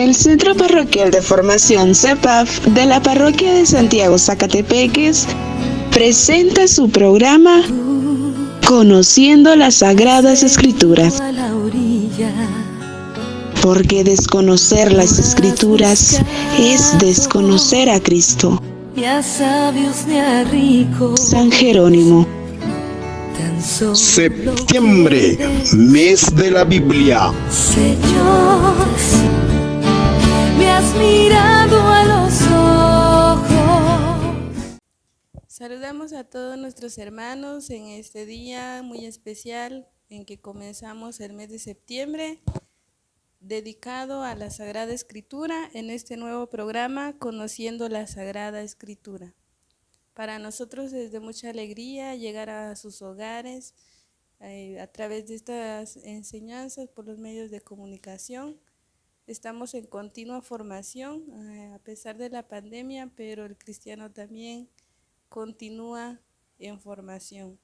El Centro Parroquial de Formación CEPAF de la Parroquia de Santiago Zacatepeques presenta su programa Conociendo las Sagradas Escrituras. Porque desconocer las Escrituras es desconocer a Cristo. San Jerónimo. Septiembre, mes de la Biblia. Señor, me has mirado a los ojos. Saludamos a todos nuestros hermanos en este día muy especial en que comenzamos el mes de septiembre, dedicado a la Sagrada Escritura en este nuevo programa Conociendo la Sagrada Escritura. Para nosotros es de mucha alegría llegar a sus hogares a través de estas enseñanzas por los medios de comunicación. Estamos en continua formación a pesar de la pandemia, pero el cristiano también continúa en formación.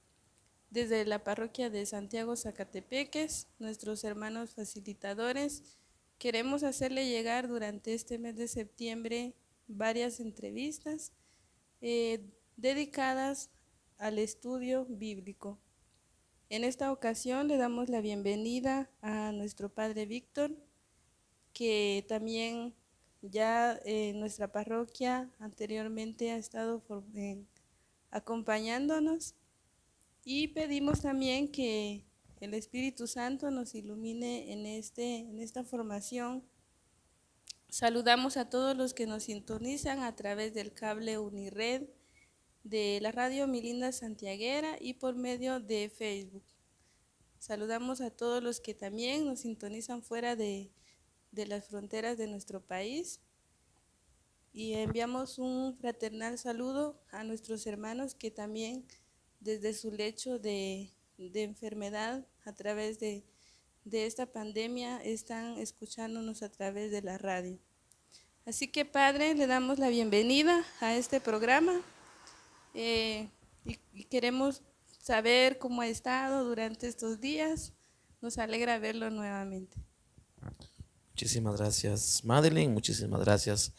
Desde la parroquia de Santiago Zacatepeques, nuestros hermanos facilitadores, queremos hacerle llegar durante este mes de septiembre varias entrevistas dedicadas al estudio bíblico. En esta ocasión le damos la bienvenida a nuestro padre Víctor, que también ya en nuestra parroquia anteriormente ha estado acompañándonos, y pedimos también que el Espíritu Santo nos ilumine en esta formación. Saludamos a todos los que nos sintonizan a través del cable Unired de la radio Mi Linda Santiaguera y por medio de Facebook. Saludamos a todos los que también nos sintonizan fuera de las fronteras de nuestro país, y enviamos un fraternal saludo a nuestros hermanos que también desde su lecho de enfermedad a través de esta pandemia están escuchándonos a través de la radio. Así que, Padre, le damos la bienvenida a este programa y queremos saber cómo ha estado durante estos días. Nos alegra verlo nuevamente. Muchísimas gracias, Madeline. Muchísimas gracias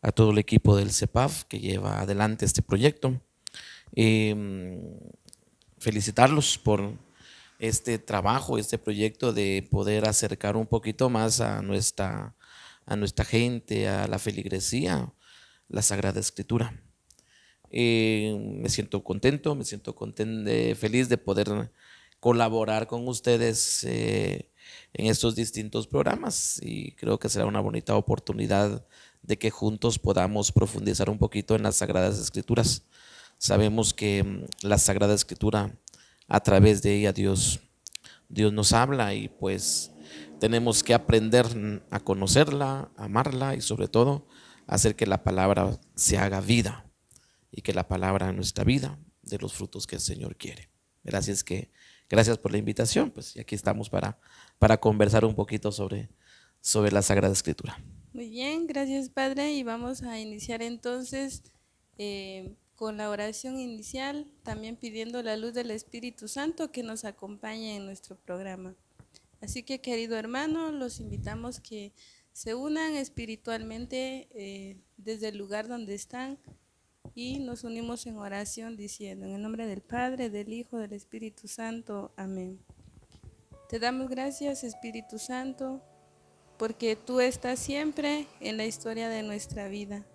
a todo el equipo del CEPAF que lleva adelante este proyecto. Felicitarlos por este trabajo, este proyecto de poder acercar un poquito más a nuestra gente, a la feligresía, la Sagrada Escritura. Me siento contento, feliz de poder colaborar con ustedes en estos distintos programas, y creo que será una bonita oportunidad de que juntos podamos profundizar un poquito en las Sagradas Escrituras. Sabemos que la Sagrada Escritura, a través de ella Dios nos habla, y pues tenemos que aprender a conocerla, a amarla, y sobre todo hacer que la palabra se haga vida, y que la palabra en nuestra vida dé los frutos que el Señor quiere. Gracias por la invitación, pues, y aquí estamos para conversar un poquito sobre la Sagrada Escritura. Muy bien, gracias, Padre, y vamos a iniciar entonces con la oración inicial, también pidiendo la luz del Espíritu Santo que nos acompañe en nuestro programa. Así que, querido hermano, los invitamos que se unan espiritualmente desde el lugar donde están, y nos unimos en oración diciendo: en el nombre del Padre, del Hijo, del Espíritu Santo. Amén. Te damos gracias, Espíritu Santo, porque tú estás siempre en la historia de nuestra vida.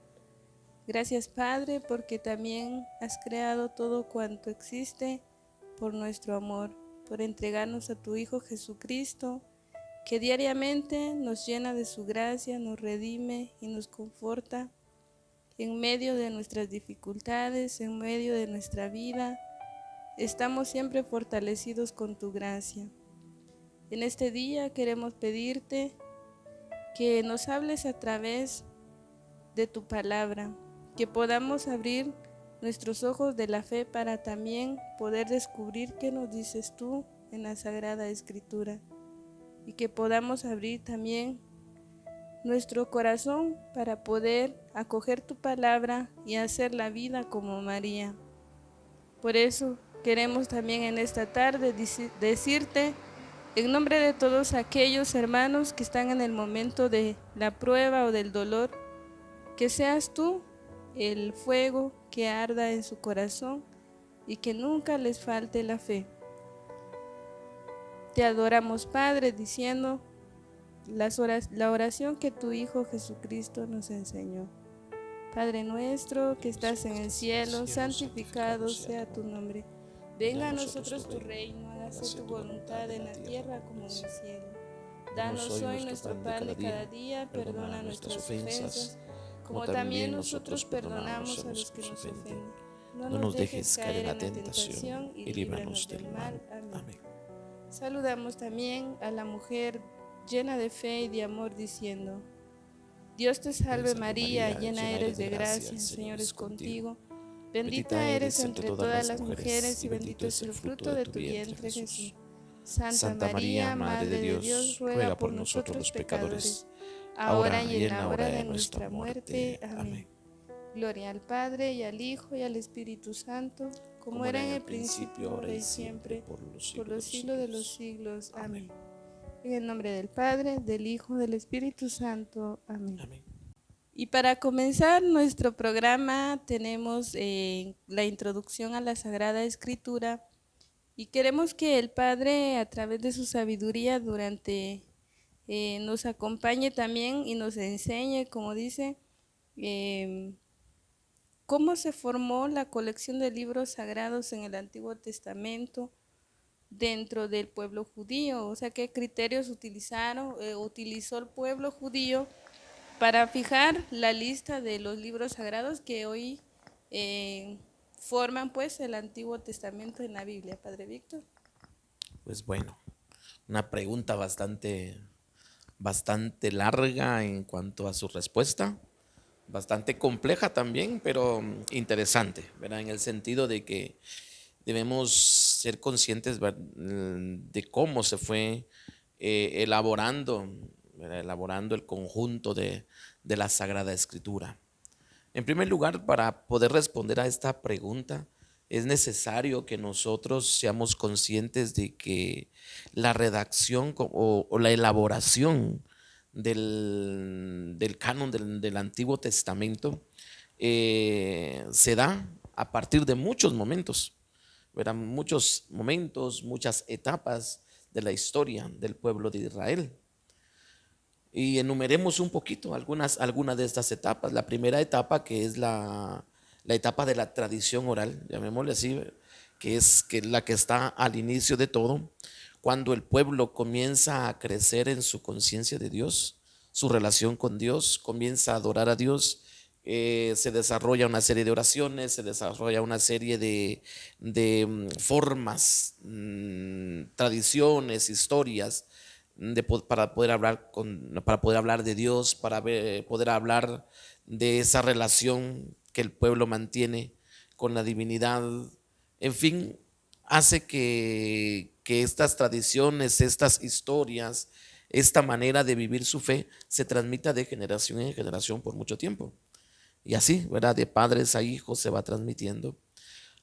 Gracias, Padre, porque también has creado todo cuanto existe por nuestro amor, por entregarnos a tu Hijo Jesucristo, que diariamente nos llena de su gracia, nos redime y nos conforta en medio de nuestras dificultades, en medio de nuestra vida. Estamos siempre fortalecidos con tu gracia. En este día queremos pedirte que nos hables a través de tu palabra, que podamos abrir nuestros ojos de la fe para también poder descubrir qué nos dices tú en la Sagrada Escritura, y que podamos abrir también nuestro corazón para poder acoger tu palabra y hacer la vida como María. Por eso queremos también en esta tarde decirte En nombre de todos aquellos hermanos que están en el momento de la prueba o del dolor, que seas tú el fuego que arda en su corazón y que nunca les falte la fe. Te adoramos, Padre, diciendo la oración que tu Hijo Jesucristo nos enseñó. Padre nuestro que estás en el cielo, santificado sea tu nombre. Venga a nosotros tu reino, hágase tu voluntad en la tierra como en el cielo. Danos hoy nuestro pan de cada día, perdona nuestras ofensas, como también nosotros perdonamos a los que nos ofenden. No nos dejes caer en la tentación y líbranos del mal. Amén. Saludamos también a la mujer llena de fe y de amor, diciendo: Dios te salve María, llena eres de gracia, el Señor es contigo. Bendita eres entre todas las mujeres y bendito es el fruto de tu vientre, Jesús. Santa María, Madre de Dios, ruega por nosotros los pecadores, ahora y en la hora de nuestra muerte. Amén. Gloria al Padre, y al Hijo, y al Espíritu Santo, como era en el principio, ahora y siempre, por los siglos de los siglos. Amén. En el nombre del Padre, del Hijo, del Espíritu Santo. Amén. Amén. Y para comenzar nuestro programa tenemos la introducción a la Sagrada Escritura, y queremos que el Padre, a través de su sabiduría, nos acompañe también y nos enseñe, como dice, cómo se formó la colección de libros sagrados en el Antiguo Testamento dentro del pueblo judío, o sea, qué criterios utilizó el pueblo judío para fijar la lista de los libros sagrados que hoy forman pues el Antiguo Testamento en la Biblia. Padre Víctor. Pues bueno, una pregunta bastante larga en cuanto a su respuesta, bastante compleja también, pero interesante, ¿verdad? En el sentido de que debemos ser conscientes, ¿verdad?, de cómo se fue elaborando el conjunto de la Sagrada Escritura. En primer lugar, para poder responder a esta pregunta, es necesario que nosotros seamos conscientes de que la redacción o la elaboración del canon del Antiguo Testamento se da a partir de muchos momentos, ¿verdad? Muchos momentos, muchas etapas de la historia del pueblo de Israel. Y enumeremos un poquito algunas de estas etapas. La primera etapa, que es la etapa de la tradición oral, llamémosle así, que es la que está al inicio de todo, cuando el pueblo comienza a crecer en su conciencia de Dios, su relación con Dios, comienza a adorar a Dios, se desarrolla una serie de oraciones, se desarrolla una serie de formas, tradiciones, historias, para poder hablar de Dios, para poder hablar de esa relación que el pueblo mantiene con la divinidad. En fin, hace que estas tradiciones, estas historias, esta manera de vivir su fe se transmita de generación en generación por mucho tiempo. Y así, ¿verdad?, de padres a hijos se va transmitiendo,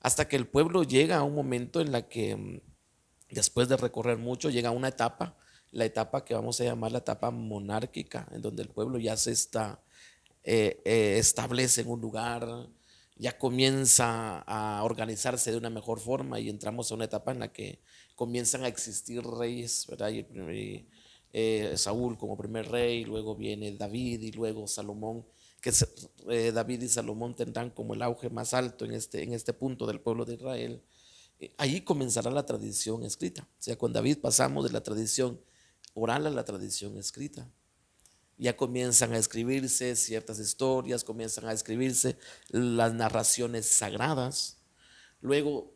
hasta que el pueblo llega a un momento en la que, después de recorrer mucho, llega a una etapa, la etapa que vamos a llamar la etapa monárquica, en donde el pueblo ya se establece en un lugar, ya comienza a organizarse de una mejor forma, y entramos a una etapa en la que comienzan a existir reyes, ¿verdad? Saúl como primer rey, luego viene David y luego Salomón, que David y Salomón tendrán como el auge más alto en este punto del pueblo de Israel. Ahí comenzará la tradición escrita. O sea, con David pasamos de la tradición oral a la tradición escrita. Ya comienzan a escribirse ciertas historias, comienzan a escribirse las narraciones sagradas. Luego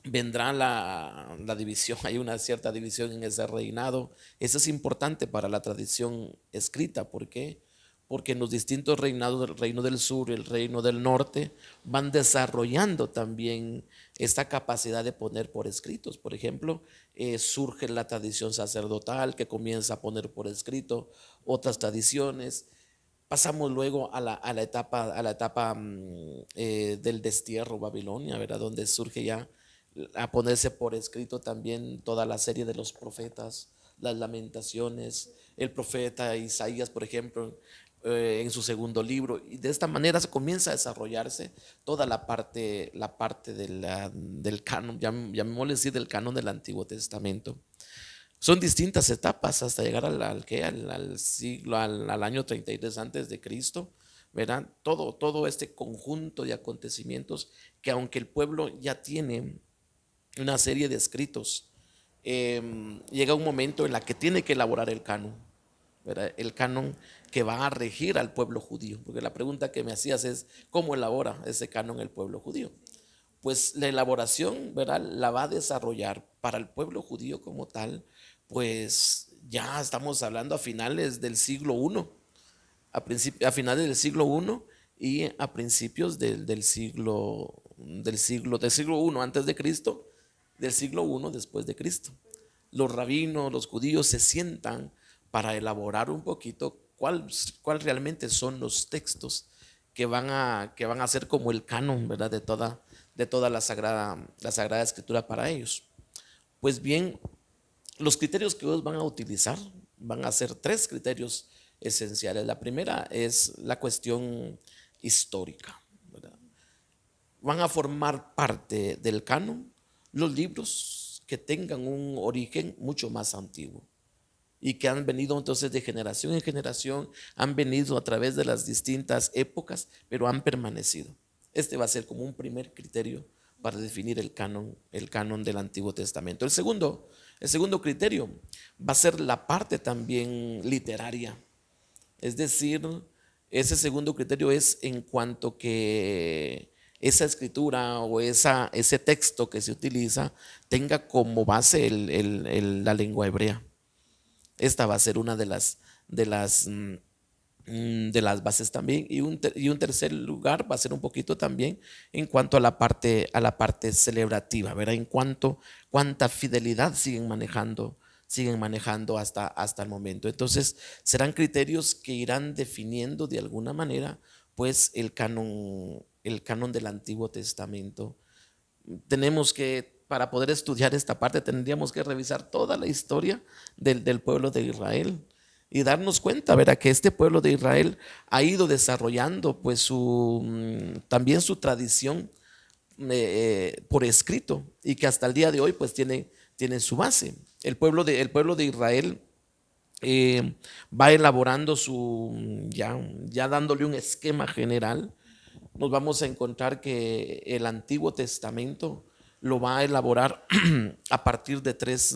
vendrá la división, hay una cierta división en ese reinado. Eso es importante para la tradición escrita. ¿Por qué? Porque en los distintos reinados, el reino del sur y el reino del norte, van desarrollando también esta capacidad de poner por escritos. Por ejemplo, surge la tradición sacerdotal, que comienza a poner por escrito otras tradiciones. Pasamos luego a la etapa del destierro, Babilonia, ¿verdad?, donde surge ya a ponerse por escrito también toda la serie de los profetas, las lamentaciones, el profeta Isaías, por ejemplo, en su segundo libro, y de esta manera se comienza a desarrollarse toda la parte del canon, llamémosle así, del canon del Antiguo Testamento. Son distintas etapas hasta llegar al siglo, al año 33 antes de Cristo, ¿verdad? Todo este conjunto de acontecimientos que aunque el pueblo ya tiene una serie de escritos, llega un momento en la que tiene que elaborar el canon, ¿verdad? El canon que va a regir al pueblo judío, porque la pregunta que me hacías es, ¿cómo elabora ese canon el pueblo judío? Pues la elaboración, ¿verdad?, la va a desarrollar para el pueblo judío como tal, pues ya estamos hablando a finales del siglo I, a finales del siglo I y a principios del siglo I antes de Cristo, del siglo I después de Cristo. Los rabinos, los judíos se sientan para elaborar un poquito cuál realmente son los textos que van a ser como el canon, ¿verdad?, de toda la Sagrada Escritura para ellos. Pues bien, los criterios que ellos van a utilizar van a ser tres criterios esenciales. La primera es la cuestión histórica, ¿verdad? Van a formar parte del canon los libros que tengan un origen mucho más antiguo y que han venido entonces de generación en generación, han venido a través de las distintas épocas, pero han permanecido. Este va a ser como un primer criterio para definir el canon del Antiguo Testamento. El segundo criterio va a ser la parte también literaria. Es decir, ese segundo criterio es en cuanto que esa escritura o ese texto que se utiliza tenga como base la lengua hebrea. Esta va a ser una de las bases también. Y un tercer lugar va a ser un poquito también en cuanto a la parte celebrativa, ¿verdad? En cuanto cuánta fidelidad siguen manejando hasta el momento. Entonces, serán criterios que irán definiendo de alguna manera, pues, el canon del Antiguo Testamento. Para poder estudiar esta parte, tendríamos que revisar toda la historia del pueblo de Israel y darnos cuenta, ¿verdad?, que este pueblo de Israel ha ido desarrollando pues también su tradición por escrito y que hasta el día de hoy pues tiene su base. El pueblo de Israel va elaborando ya dándole un esquema general. Nos vamos a encontrar que el Antiguo Testamento lo va a elaborar a partir de tres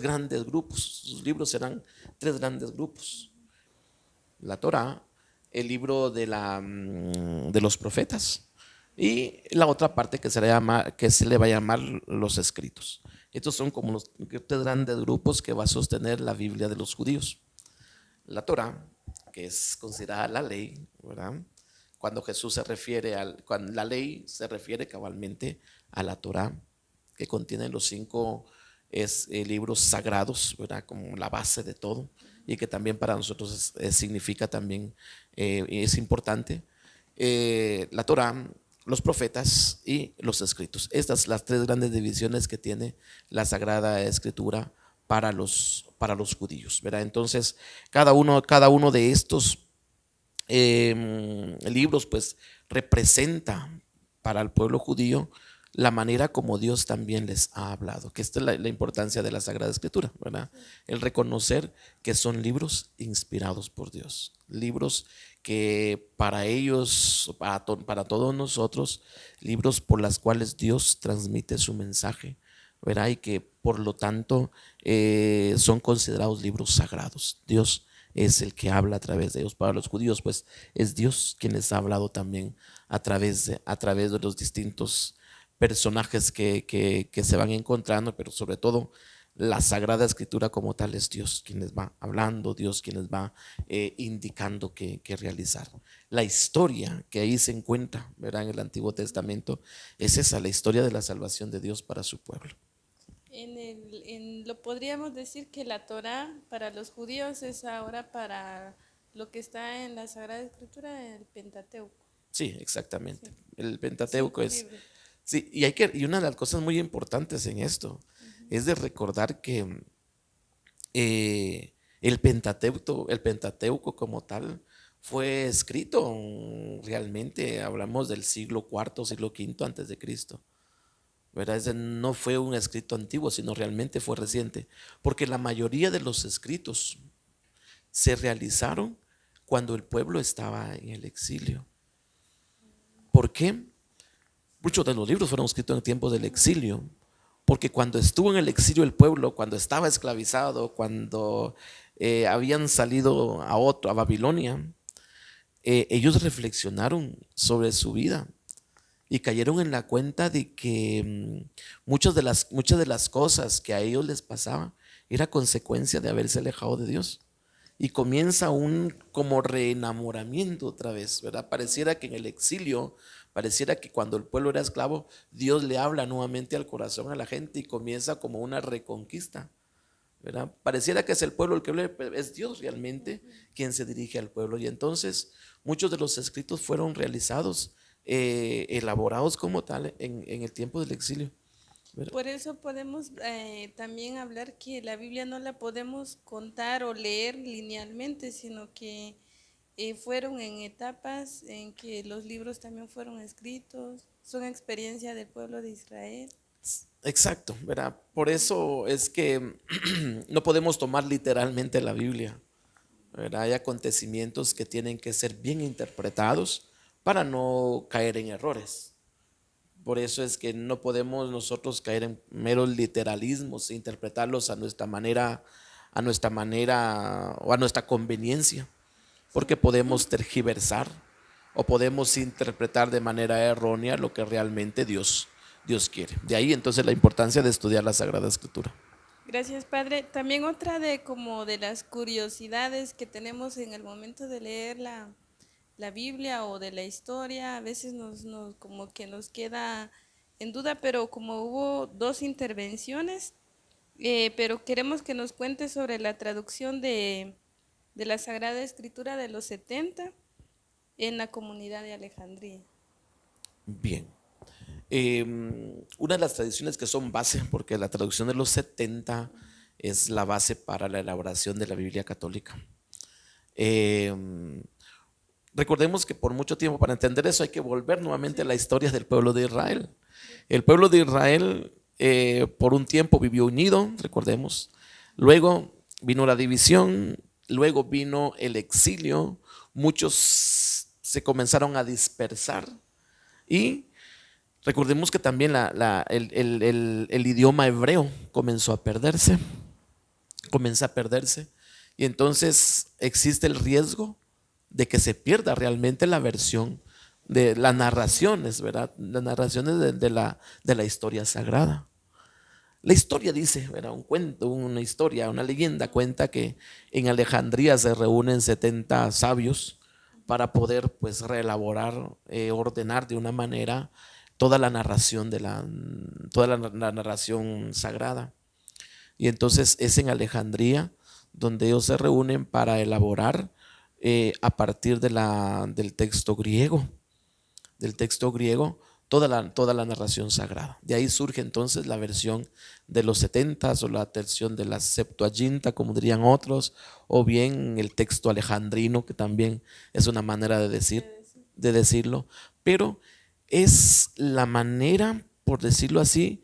grandes grupos. Sus libros serán tres grandes grupos: la Torá, el libro de los profetas y la otra parte que se le va a llamar los escritos. Estos son como los tres grandes grupos que va a sostener la Biblia de los judíos. La Torá, que es considerada la ley, ¿verdad? Cuando Jesús cuando la ley se refiere cabalmente a la Torá, que contiene los 5 libros sagrados, ¿verdad?, como la base de todo, y que también para nosotros significa también, es importante, la Torá, los profetas y los escritos. Estas las tres grandes divisiones que tiene la Sagrada Escritura para los judíos, ¿verdad? Entonces, cada uno de estos libros pues representa para el pueblo judío la manera como Dios también les ha hablado, que esta es la importancia de la Sagrada Escritura, ¿verdad? El reconocer que son libros inspirados por Dios, libros que para ellos, para todos nosotros, libros por las cuales Dios transmite su mensaje, ¿verdad? Y que por lo tanto son considerados libros sagrados. Dios es el que habla a través de ellos. Para los judíos, pues es Dios quien les ha hablado también a través de los distintos personajes que se van encontrando, pero sobre todo la Sagrada Escritura como tal es Dios quien les va hablando, Dios quien les va indicando qué realizar. La historia que ahí se encuentra, ¿verdad?, en el Antiguo Testamento es esa, la historia de la salvación de Dios para su pueblo. Lo podríamos decir que la Torá para los judíos es ahora para lo que está en la Sagrada Escritura, el Pentateuco. Sí, exactamente. El Pentateuco es Sí, y una de las cosas muy importantes en esto es de recordar que el Pentateuco como tal fue escrito realmente, hablamos del siglo IV, siglo V antes de Cristo. ¿Verdad? Ese no fue un escrito antiguo, sino realmente fue reciente, porque la mayoría de los escritos se realizaron cuando el pueblo estaba en el exilio. ¿Por qué? Muchos de los libros fueron escritos en tiempos del exilio, porque cuando estuvo en el exilio el pueblo, cuando estaba esclavizado, cuando habían salido a Babilonia, ellos reflexionaron sobre su vida y cayeron en la cuenta de que muchas de las cosas que a ellos les pasaban era consecuencia de haberse alejado de Dios. Y comienza un como reenamoramiento otra vez, ¿verdad? Pareciera que en el exilio, pareciera que cuando el pueblo era esclavo, Dios le habla nuevamente al corazón a la gente y comienza como una reconquista, ¿verdad? Pareciera que es el pueblo el que habla, pero es Dios realmente quien se dirige al pueblo. Y entonces muchos de los escritos fueron realizados, elaborados como tal en el tiempo del exilio, ¿verdad? Por eso podemos también hablar que la Biblia no la podemos contar o leer linealmente, sino que fueron en etapas en que los libros también fueron escritos, son experiencia del pueblo de Israel. Exacto, ¿verdad? Por eso es que no podemos tomar literalmente la Biblia, ¿verdad? Hay acontecimientos que tienen que ser bien interpretados para no caer en errores. Por eso es que no podemos nosotros caer en meros literalismos e interpretarlos a nuestra manera o a nuestra conveniencia, porque podemos tergiversar o podemos interpretar de manera errónea lo que realmente Dios quiere. De ahí entonces la importancia de estudiar la Sagrada Escritura. Gracias, Padre. También otra de como de las curiosidades que tenemos en el momento de leer la Biblia o de la historia, a veces como que nos queda en duda, pero como hubo dos intervenciones, pero queremos que nos cuente sobre la traducción de la Sagrada Escritura de los 70 en la comunidad de Alejandría. Bien. Una de las tradiciones que son base, porque la traducción de los 70 es la base para la elaboración de la Biblia católica. Recordemos que por mucho tiempo, para entender eso, hay que volver nuevamente a la historia del pueblo de Israel. El pueblo de Israel por un tiempo vivió unido, recordemos. Luego vino la división, luego vino el exilio, muchos se comenzaron a dispersar y recordemos que también el idioma hebreo comenzó a perderse, y entonces existe el riesgo de que se pierda realmente la versión de las narraciones, ¿verdad? Las narraciones de la historia sagrada. La historia dice, ¿verdad? Un cuento, una historia, una leyenda cuenta que en Alejandría se reúnen 70 sabios para poder pues reelaborar, ordenar de una manera toda la narración la narración sagrada. Y entonces es en Alejandría donde ellos se reúnen para elaborar a partir del texto griego, toda la narración sagrada. De ahí surge entonces la versión de los 70 o la versión de la Septuaginta, como dirían otros, o bien el texto alejandrino, que también es una manera de decirlo, pero es la manera, por decirlo así,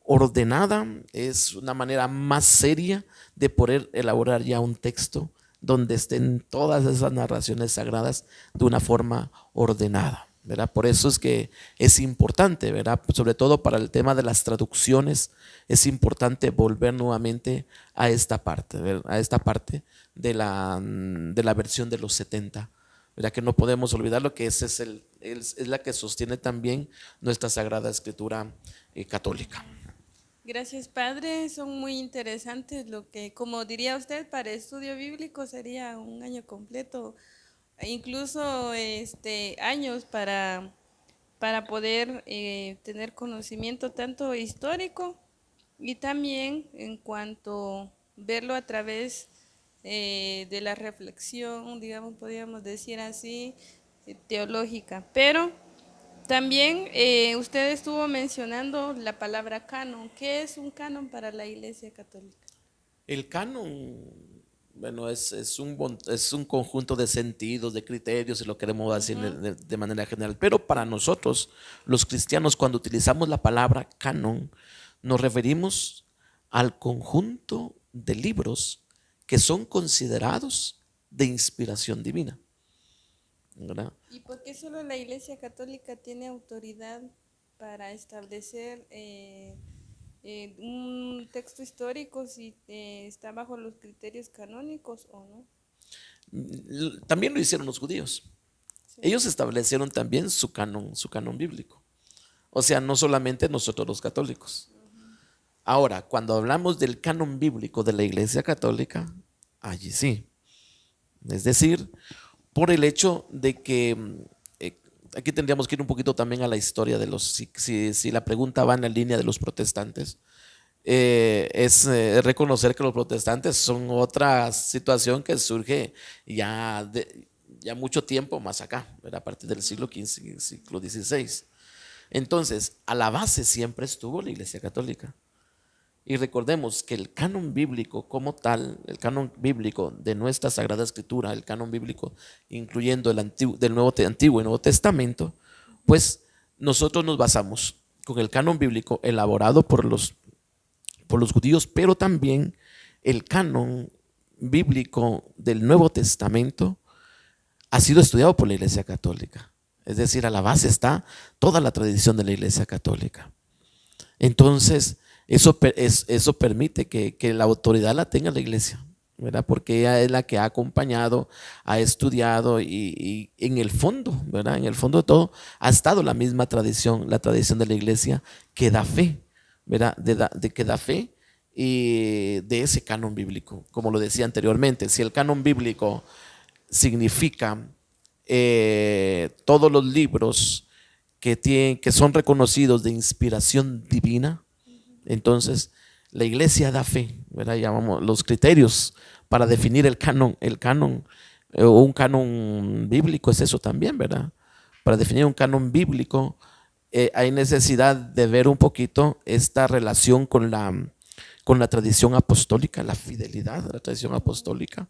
ordenada, es una manera más seria de poder elaborar ya un texto donde estén todas esas narraciones sagradas de una forma ordenada, ¿verdad? Por eso es que es importante, ¿verdad? Sobre todo para el tema de las traducciones, es importante volver nuevamente a esta parte, ¿verdad? A esta parte de la versión de los 70, ¿verdad? Que no podemos olvidar lo que es la que sostiene también nuestra Sagrada Escritura católica. Gracias, Padre. Son muy interesantes lo que, como diría usted, para estudio bíblico sería un año completo, incluso años para poder tener conocimiento tanto histórico y también en cuanto verlo a través de la reflexión, digamos, podríamos decir así, teológica. Pero También usted estuvo mencionando la palabra canon. ¿Qué es un canon para la Iglesia Católica? El canon, bueno, es un conjunto de sentidos, de criterios, si lo queremos decir de manera general. Pero para nosotros, los cristianos, cuando utilizamos la palabra canon, nos referimos al conjunto de libros que son considerados de inspiración divina, ¿verdad? ¿Y por qué solo la Iglesia Católica tiene autoridad para establecer un texto histórico si está bajo los criterios canónicos o no? También lo hicieron los judíos. Sí. Ellos establecieron también su canon bíblico. O sea, no solamente nosotros los católicos. Ahora, cuando hablamos del canon bíblico de la Iglesia Católica, allí sí. Es decir, por el hecho de que aquí tendríamos que ir un poquito también a la historia de si la pregunta va en la línea de los protestantes, es reconocer que los protestantes son otra situación que surge ya mucho tiempo más acá, ¿verdad? A partir del siglo XV, siglo XVI. Entonces, a la base siempre estuvo la Iglesia Católica. Y recordemos que el canon bíblico como tal, el canon bíblico de nuestra Sagrada Escritura, el canon bíblico incluyendo el Antiguo y Nuevo Testamento, pues nosotros nos basamos con el canon bíblico elaborado por los judíos, pero también el canon bíblico del Nuevo Testamento ha sido estudiado por la Iglesia Católica. Es decir, a la base está toda la tradición de la Iglesia Católica. Entonces, eso permite que la autoridad la tenga la Iglesia, ¿verdad? Porque ella es la que ha acompañado, ha estudiado y en el fondo, ¿verdad? En el fondo de todo ha estado la misma tradición, la tradición de la Iglesia que da fe, ¿verdad? Que da fe y de ese canon bíblico. Como lo decía anteriormente, si el canon bíblico significa todos los libros que son reconocidos de inspiración divina, entonces la Iglesia da fe, ¿verdad? Llamamos los criterios para definir el canon o un canon bíblico es eso también, ¿verdad? Para definir un canon bíblico hay necesidad de ver un poquito esta relación con la tradición apostólica, la fidelidad de la tradición apostólica,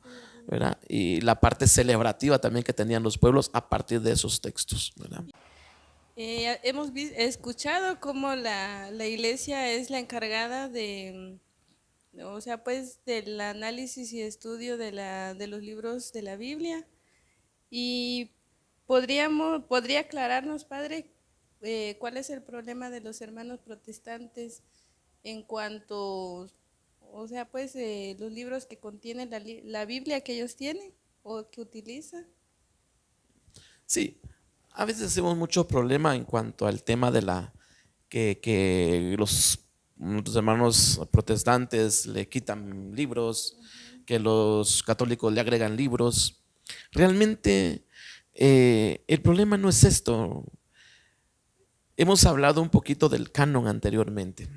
¿verdad? Y la parte celebrativa también que tenían los pueblos a partir de esos textos, ¿verdad? Hemos escuchado cómo la Iglesia es la encargada o sea, pues del análisis y estudio de los libros de la Biblia. Y podría aclararnos, Padre, cuál es el problema de los hermanos protestantes en cuanto, o sea, pues los libros que contienen la Biblia que ellos tienen o que utilizan. Sí, a veces hacemos mucho problema en cuanto al tema de que los hermanos protestantes le quitan libros, que los católicos le agregan libros. Realmente el problema no es esto. Hemos hablado un poquito del canon anteriormente.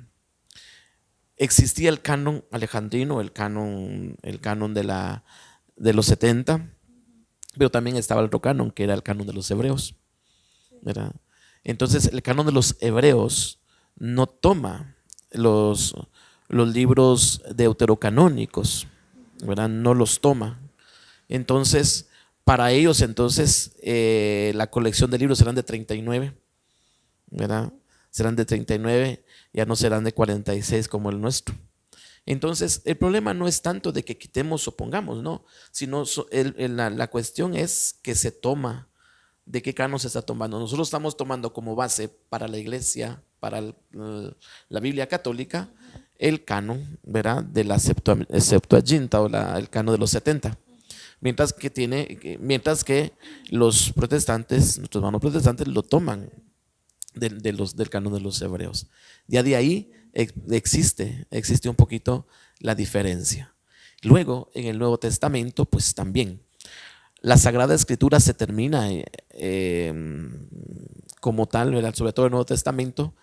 Existía el canon alejandrino, el canon de los 70, pero también estaba el otro canon, que era el canon de los hebreos, ¿verdad? Entonces el canon de los hebreos no toma los libros deuterocanónicos, ¿verdad? No los toma. Entonces, para ellos, la colección de libros serán de 39, ¿verdad? Serán de 39, ya no serán de 46 como el nuestro. Entonces, el problema no es tanto de que quitemos o pongamos, no, sino la cuestión es que se toma, de qué canon se está tomando. Nosotros estamos tomando como base para la Iglesia, para la Biblia católica, el canon, ¿verdad? De la Septuaginta o el canon de los 70. Mientras que los protestantes, nuestros hermanos protestantes, lo toman del canon de los hebreos. Ya de ahí existe un poquito la diferencia. Luego, en el Nuevo Testamento, pues también la Sagrada Escritura se termina como tal, ¿verdad? Sobre todo el Nuevo Testamento,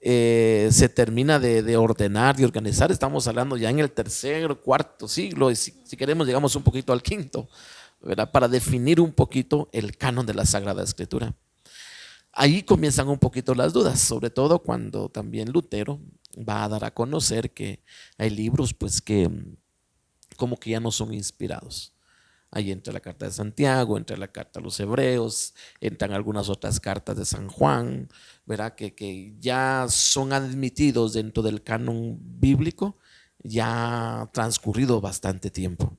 se termina de ordenar, de organizar. Estamos hablando ya en el tercer, cuarto siglo, y si queremos llegamos un poquito al quinto, ¿verdad? Para definir un poquito el canon de la Sagrada Escritura. Ahí comienzan un poquito las dudas, sobre todo cuando también Lutero va a dar a conocer que hay libros pues que como que ya no son inspirados. Ahí entra la carta de Santiago, entra la carta a los Hebreos, entran algunas otras cartas de San Juan, ¿verdad? Que ya son admitidos dentro del canon bíblico, ya ha transcurrido bastante tiempo.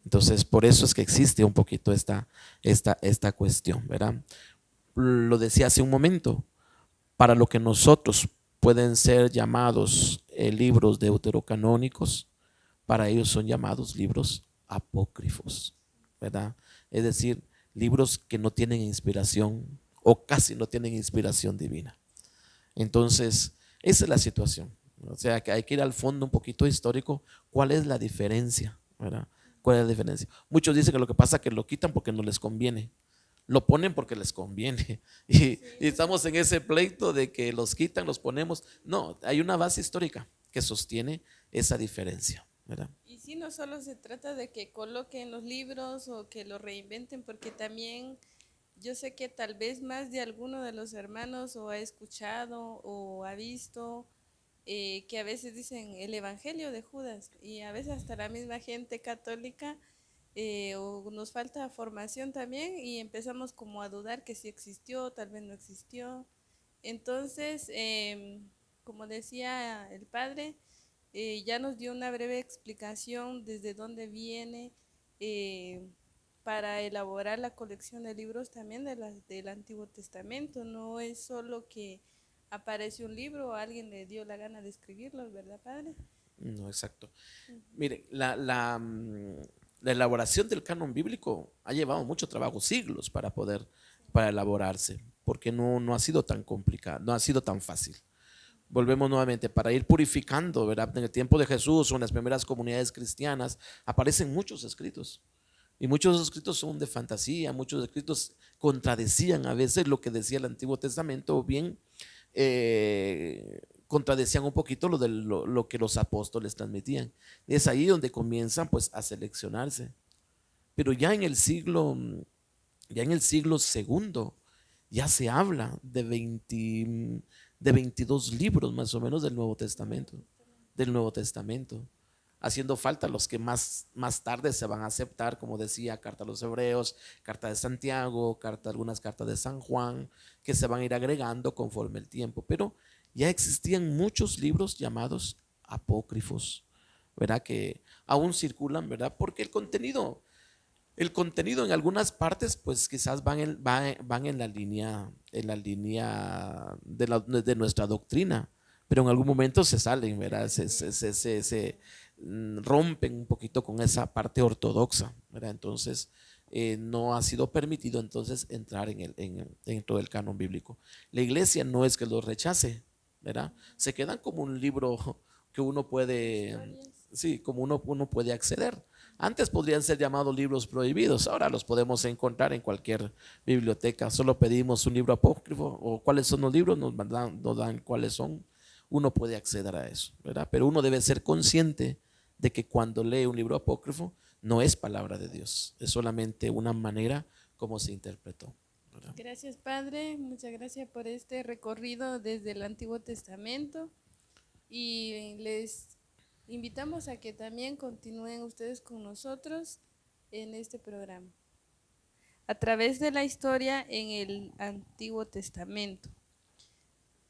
Entonces, por eso es que existe un poquito esta cuestión, ¿verdad? Lo decía hace un momento, para lo que nosotros pueden ser llamados libros deuterocanónicos, para ellos son llamados libros apócrifos, ¿verdad? Es decir, libros que no tienen inspiración o casi no tienen inspiración divina. Entonces, esa es la situación. O sea, que hay que ir al fondo un poquito histórico. ¿Cuál es la diferencia? ¿Verdad? ¿Cuál es la diferencia? Muchos dicen que lo que pasa es que lo quitan porque no les conviene. Lo ponen porque les conviene. Y estamos en ese pleito de que los quitan, los ponemos. No, hay una base histórica que sostiene esa diferencia, ¿verdad? Y sí, no solo se trata de que coloquen los libros o que lo reinventen, porque también yo sé que tal vez más de alguno de los hermanos o ha escuchado o ha visto que a veces dicen el Evangelio de Judas, y a veces hasta la misma gente católica o nos falta formación también y empezamos como a dudar que si existió, tal vez no existió. Entonces, como decía el padre, ya nos dio una breve explicación desde dónde viene eh, para elaborar la colección de libros también del Antiguo Testamento. No es solo que aparece un libro o alguien le dio la gana de escribirlo, ¿verdad, padre? No, exacto. Mire, la elaboración del canon bíblico ha llevado mucho trabajo, siglos para elaborarse, porque no ha sido tan complicado, no ha sido tan fácil. Volvemos nuevamente, para ir purificando, ¿verdad? En el tiempo de Jesús o en las primeras comunidades cristianas aparecen muchos escritos. Y muchos escritos son de fantasía, muchos escritos contradecían a veces lo que decía el Antiguo Testamento, o bien contradecían un poquito lo que los apóstoles transmitían. Es ahí donde comienzan pues a seleccionarse. Pero ya en el siglo segundo, ya se habla de 22 libros más o menos del Nuevo Testamento, haciendo falta los que más tarde se van a aceptar, como decía, carta a los Hebreos, carta de Santiago, algunas cartas de San Juan, que se van a ir agregando conforme el tiempo. Pero ya existían muchos libros llamados apócrifos, ¿verdad? Que aún circulan, ¿verdad? Porque el contenido en algunas partes, pues quizás van en la línea de nuestra doctrina, pero en algún momento se salen, ¿verdad? Se rompen un poquito con esa parte ortodoxa, ¿verdad? Entonces, no ha sido permitido entonces entrar dentro del canon bíblico. La iglesia no es que lo rechace, ¿verdad? Se quedan como un libro que uno puede, sí, como uno puede acceder. Antes podrían ser llamados libros prohibidos, ahora los podemos encontrar en cualquier biblioteca. Solo pedimos un libro apócrifo o cuáles son los libros, nos dan cuáles son. Uno puede acceder a eso, ¿verdad? Pero uno debe ser consciente de que cuando lee un libro apócrifo no es palabra de Dios, es solamente una manera como se interpretó, ¿verdad? Gracias, padre. Muchas gracias por este recorrido desde el Antiguo Testamento. Y les invitamos a que también continúen ustedes con nosotros en este programa, a través de la historia en el Antiguo Testamento.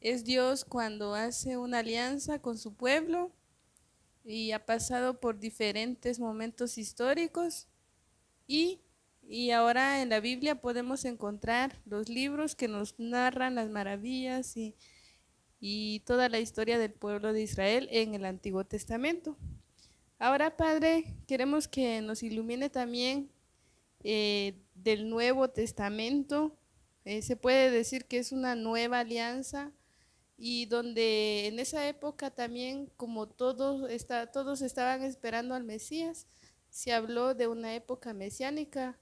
Es Dios cuando hace una alianza con su pueblo y ha pasado por diferentes momentos históricos y ahora en la Biblia podemos encontrar los libros que nos narran las maravillas y toda la historia del pueblo de Israel en el Antiguo Testamento. Ahora, Padre, queremos que nos ilumine también del Nuevo Testamento. Se puede decir que es una nueva alianza y donde en esa época también, como todos estaban esperando al Mesías, se habló de una época mesiánica.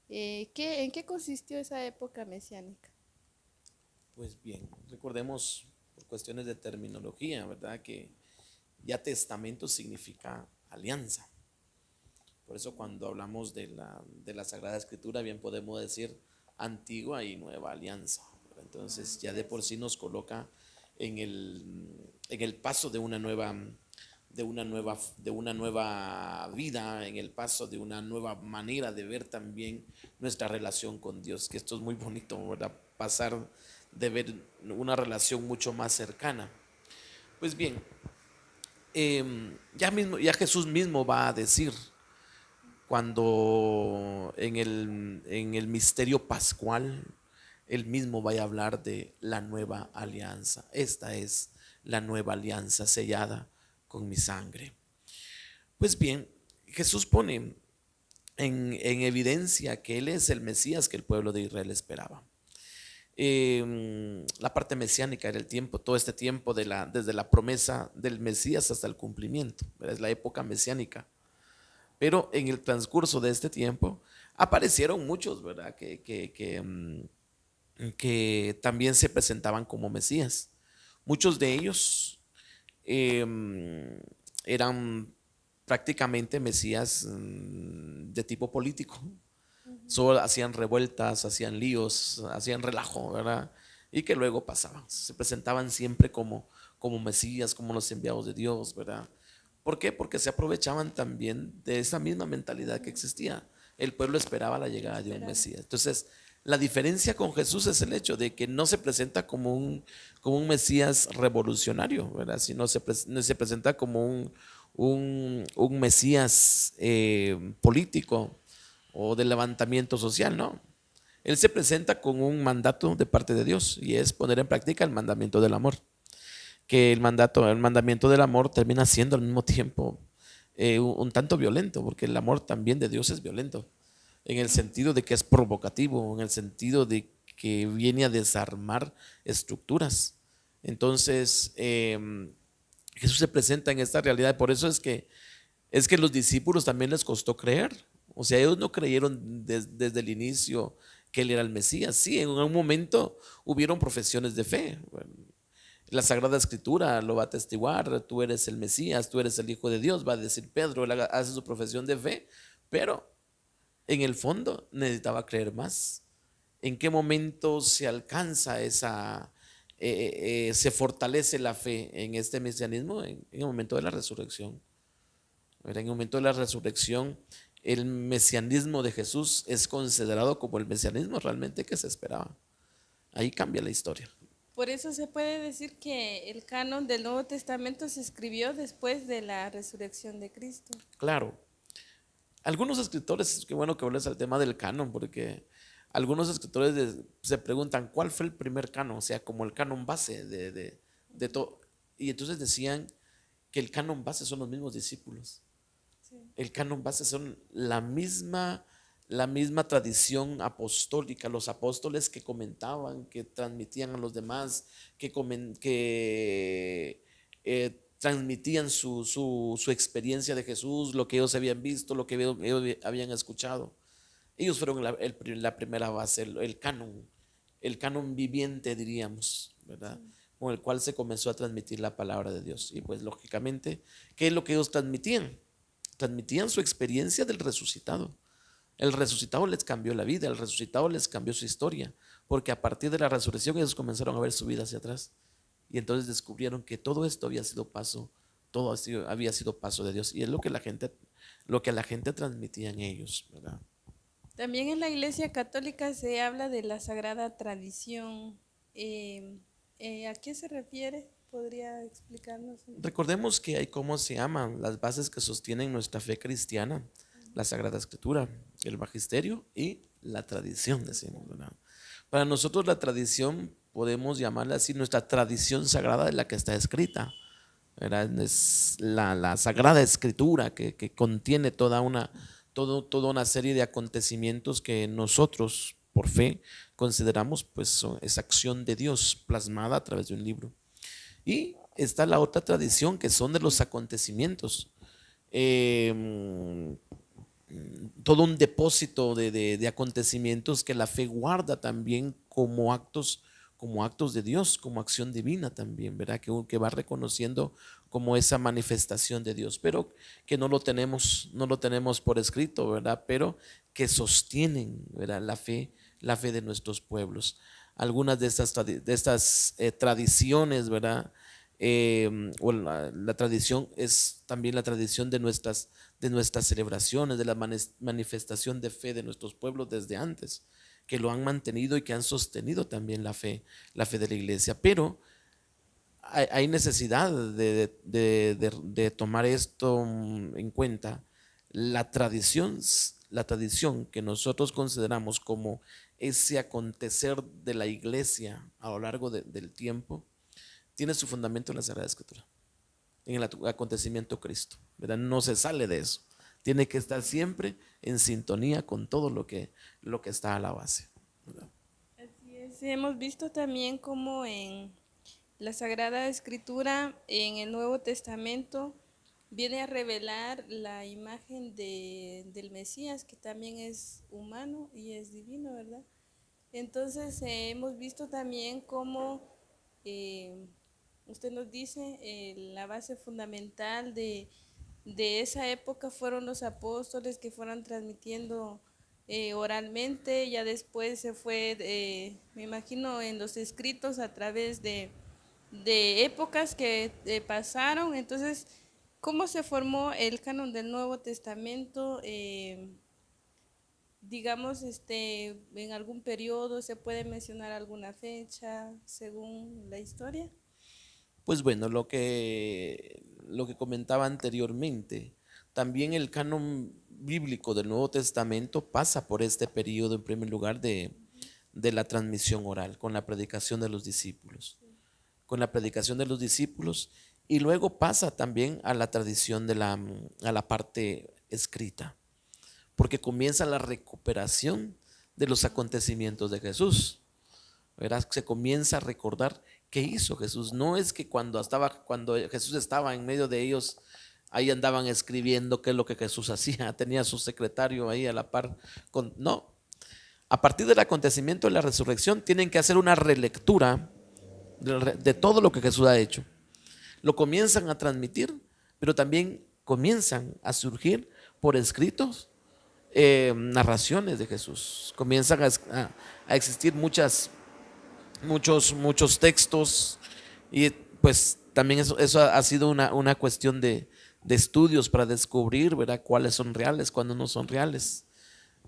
¿En qué consistió esa época mesiánica? Pues bien, recordemos por cuestiones de terminología, ¿verdad? Que ya testamento significa alianza. Por eso cuando hablamos de la Sagrada Escritura, bien podemos decir antigua y nueva alianza, ¿verdad? Entonces ya de por sí nos coloca en el paso de una nueva, de una nueva vida, en el paso de una nueva manera de ver también nuestra relación con Dios, que esto es muy bonito, ¿verdad? Pasar de ver una relación mucho más cercana. Pues bien, ya Jesús mismo va a decir, cuando en el misterio pascual, él mismo va a hablar de la nueva alianza. Esta es la nueva alianza sellada con mi sangre. Pues bien, Jesús pone en evidencia que Él es el Mesías que el pueblo de Israel esperaba. La parte mesiánica era el tiempo, todo este tiempo desde la promesa del Mesías hasta el cumplimiento, ¿verdad? Es la época mesiánica. Pero en el transcurso de este tiempo aparecieron muchos, ¿verdad? Que también se presentaban como Mesías. Muchos de ellos eran prácticamente Mesías de tipo político. Solo hacían revueltas, hacían líos, hacían relajo, ¿verdad? Y que luego pasaban. Se presentaban siempre como Mesías, como los enviados de Dios, ¿verdad? ¿Por qué? Porque se aprovechaban también de esa misma mentalidad que existía. El pueblo esperaba la llegada de un Mesías. Entonces, la diferencia con Jesús es el hecho de que no se presenta como un Mesías revolucionario, ¿verdad? Sino se presenta como un Mesías político o de levantamiento social, ¿no? Él se presenta con un mandato de parte de Dios y es poner en práctica el mandamiento del amor. Que el mandamiento del amor termina siendo al mismo tiempo un tanto violento, porque el amor también de Dios es violento, en el sentido de que es provocativo, en el sentido de que viene a desarmar estructuras. Entonces, Jesús se presenta en esta realidad, por eso es que los discípulos también les costó creer. O sea, ellos no creyeron desde el inicio que Él era el Mesías. Sí, en un momento hubieron profesiones de fe. Bueno, la Sagrada Escritura lo va a atestiguar: tú eres el Mesías, tú eres el Hijo de Dios, va a decir Pedro. Él hace su profesión de fe, pero en el fondo necesitaba creer más. ¿En qué momento se alcanza se fortalece la fe en este mesianismo? En el momento de la resurrección. En el momento de la resurrección, el mesianismo de Jesús es considerado como el mesianismo realmente que se esperaba. Ahí cambia la historia. Por eso se puede decir que el canon del Nuevo Testamento se escribió después de la resurrección de Cristo. Claro. Algunos escritores, qué bueno que hables al tema del canon, porque algunos escritores se preguntan cuál fue el primer canon, o sea, como el canon base de todo. Y entonces decían que el canon base son los mismos discípulos. Sí. El canon base son la misma tradición apostólica, los apóstoles que comentaban, que transmitían a los demás, que transmitían su experiencia de Jesús, lo que ellos habían visto, lo que ellos habían escuchado. Ellos fueron la primera base, el canon viviente, diríamos, ¿verdad? Sí. Con el cual se comenzó a transmitir la palabra de Dios. Y pues lógicamente, ¿qué es lo que ellos transmitían? Transmitían su experiencia del resucitado. El resucitado les cambió la vida, el resucitado les cambió su historia, porque a partir de la resurrección ellos comenzaron a ver su vida hacia atrás. Y entonces descubrieron que todo esto había sido paso, había sido paso de Dios. Y es lo que a la gente transmitían ellos, ¿verdad? También en la Iglesia Católica se habla de la sagrada tradición. ¿A qué se refiere? ¿Podría explicarnos? Recordemos que hay, ¿cómo se llaman? Las bases que sostienen nuestra fe cristiana: la Sagrada Escritura, el magisterio y la tradición, decimos, ¿verdad? Para nosotros la tradición podemos llamarla así, nuestra tradición sagrada de la que está escrita, ¿verdad? Es la Sagrada Escritura que contiene toda una serie de acontecimientos que nosotros por fe consideramos pues es acción de Dios plasmada a través de un libro. Y está la otra tradición, que son de los acontecimientos, todo un depósito de acontecimientos que la fe guarda también como actos de Dios, como acción divina también, ¿verdad? Que va reconociendo como esa manifestación de Dios, pero que no lo tenemos por escrito, ¿verdad? Pero que sostienen, ¿verdad? La fe de nuestros pueblos. algunas de estas tradiciones, ¿verdad? O la tradición es también la tradición de nuestras celebraciones, de la manifestación de fe de nuestros pueblos desde antes, que lo han mantenido y que han sostenido también la fe de la iglesia. Pero hay necesidad de tomar esto en cuenta. La tradición que nosotros consideramos como ese acontecer de la iglesia a lo largo del tiempo, tiene su fundamento en la Sagrada Escritura, en el acontecimiento Cristo, ¿verdad? No se sale de eso. Tiene que estar siempre en sintonía con todo lo que está a la base, ¿verdad? Así es, hemos visto también como en la Sagrada Escritura, en el Nuevo Testamento, viene a revelar la imagen del Mesías, que también es humano y es divino, ¿verdad? Entonces hemos visto también cómo usted nos dice la base fundamental de esa época fueron los apóstoles que fueron transmitiendo oralmente, ya después se fue, me imagino, en los escritos a través de épocas que pasaron. Entonces, ¿cómo se formó el canon del Nuevo Testamento? Digamos, en algún periodo se puede mencionar alguna fecha según la historia. Pues bueno, lo que comentaba anteriormente, también el canon bíblico del Nuevo Testamento pasa por este periodo, en primer lugar, de la transmisión oral, con la predicación de los discípulos. Con la predicación de los discípulos, y luego pasa también a la tradición a la parte escrita, porque comienza la recuperación de los acontecimientos de Jesús. ¿Verdad? Se comienza a recordar qué hizo Jesús. No es que cuando Jesús estaba en medio de ellos, ahí andaban escribiendo qué es lo que Jesús hacía, tenía su secretario ahí a la par. No, a partir del acontecimiento de la resurrección tienen que hacer una relectura de todo lo que Jesús ha hecho. Lo comienzan a transmitir, pero también comienzan a surgir por escritos narraciones de Jesús. Comienzan a existir muchos textos, y pues también eso ha sido una cuestión de estudios para descubrir, ¿verdad?, cuáles son reales, cuáles no son reales,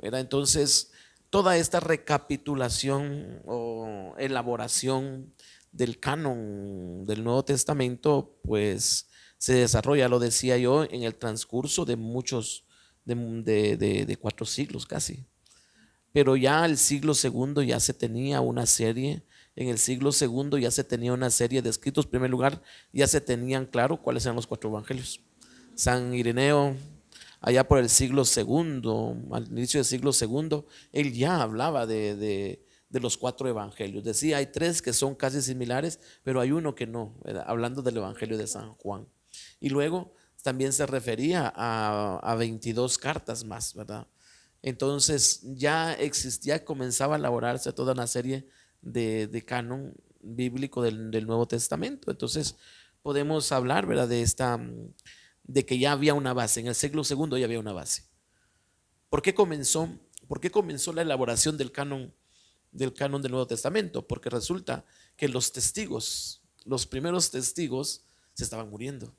¿verdad? Entonces, toda esta recapitulación o elaboración del canon del Nuevo Testamento, pues se desarrolla, lo decía yo, en el transcurso de de 4 siglos casi. Pero ya el siglo segundo ya se tenía una serie, en el siglo segundo ya se tenía una serie de escritos. En primer lugar, ya se tenían claro cuáles eran los 4 evangelios. San Ireneo, allá por el siglo segundo, al inicio del siglo segundo, él ya hablaba de los 4 evangelios. Decía, hay 3 que son casi similares, pero hay uno que no, ¿verdad?, hablando del evangelio de San Juan. Y luego también se refería a 22 cartas más, ¿verdad? Entonces ya comenzaba a elaborarse toda una serie de canon bíblico del Nuevo Testamento. Entonces podemos hablar, ¿verdad?, de que ya había una base. En el siglo segundo ya había una base. ¿Por qué comenzó la elaboración del canon del Nuevo Testamento? Porque resulta que los primeros testigos se estaban muriendo.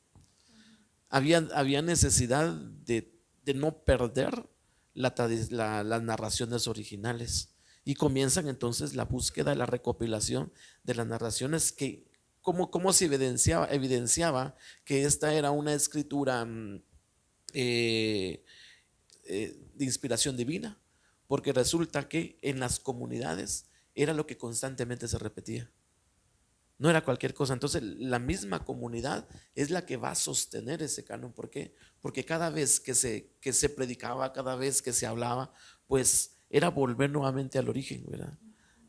Había necesidad de no perder las narraciones originales, y comienzan entonces la búsqueda, la recopilación de las narraciones, que como se evidenciaba que esta era una escritura de inspiración divina, porque resulta que en las comunidades era lo que constantemente se repetía. No era cualquier cosa. Entonces la misma comunidad es la que va a sostener ese canon. ¿Por qué? Porque cada vez que se predicaba, cada vez que se hablaba, pues era volver nuevamente al origen, ¿verdad?,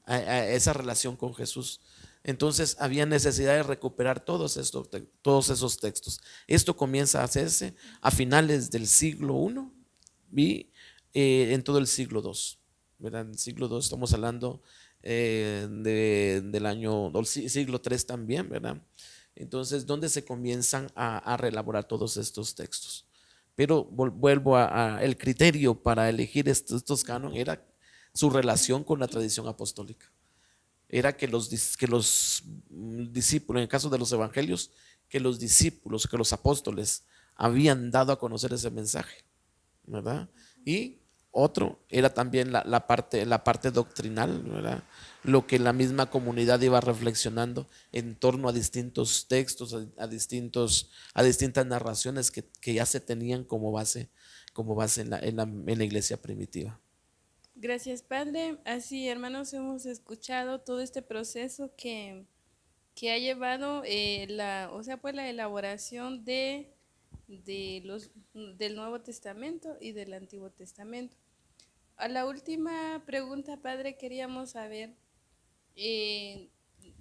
a esa relación con Jesús. Entonces había necesidad de recuperar todos esos textos. Esto comienza a hacerse a finales del siglo I y en todo el siglo II, ¿verdad? En el siglo II estamos hablando del siglo III también, ¿verdad? Entonces, donde se comienzan a reelaborar todos estos textos. Pero vuelvo el criterio para elegir estos cánones era su relación con la tradición apostólica. era que los discípulos, en el caso de los evangelios, que los discípulos, que los apóstoles habían dado a conocer ese mensaje, ¿verdad? Y otro era también la parte doctrinal, ¿verdad? Lo que la misma comunidad iba reflexionando en torno a distintos textos, a distintas narraciones que ya se tenían como base en la iglesia primitiva. Gracias, Padre. Así, hermanos, hemos escuchado todo este proceso que ha llevado la elaboración del Nuevo Testamento y del Antiguo Testamento. A la última pregunta, Padre, queríamos saber,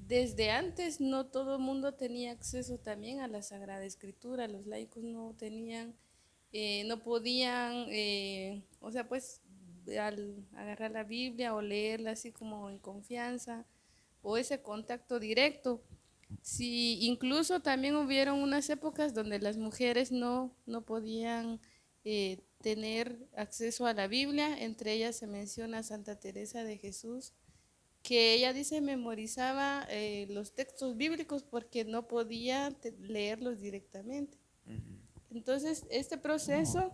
desde antes no todo el mundo tenía acceso también a la Sagrada Escritura, los laicos no tenían, no podían, al agarrar la Biblia o leerla así como en confianza o ese contacto directo. Sí, incluso también hubieron unas épocas donde las mujeres no podían tener acceso a la Biblia. Entre ellas se menciona a Santa Teresa de Jesús, que ella dice memorizaba los textos bíblicos porque no podía leerlos directamente. Entonces, este proceso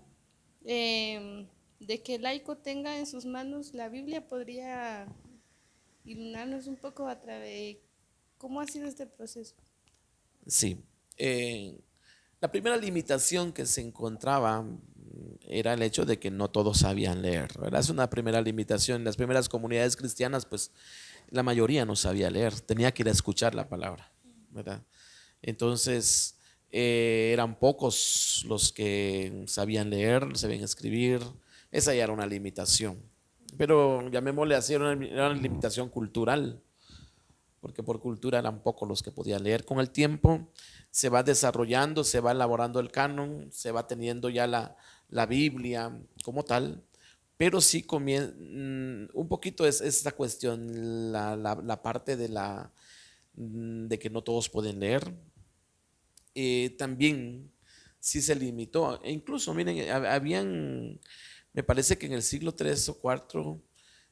de que el laico tenga en sus manos la Biblia podría iluminarnos un poco a través de cómo ha sido este proceso. Sí, la primera limitación que se encontraba era el hecho de que no todos sabían leer, ¿verdad? Es una primera limitación. En las primeras comunidades cristianas, pues la mayoría no sabía leer, tenía que ir a escuchar la palabra, ¿verdad? Entonces, eran pocos los que sabían leer, sabían escribir. Esa ya era una limitación, pero llamémosle así, era una limitación cultural, porque por cultura eran pocos los que podían leer. Con el tiempo se va desarrollando, se va elaborando el canon, se va teniendo ya la Biblia como tal, pero sí un poquito es esta cuestión, la parte de que no todos pueden leer. También sí se limitó, e incluso miren, me parece que en el siglo III o IV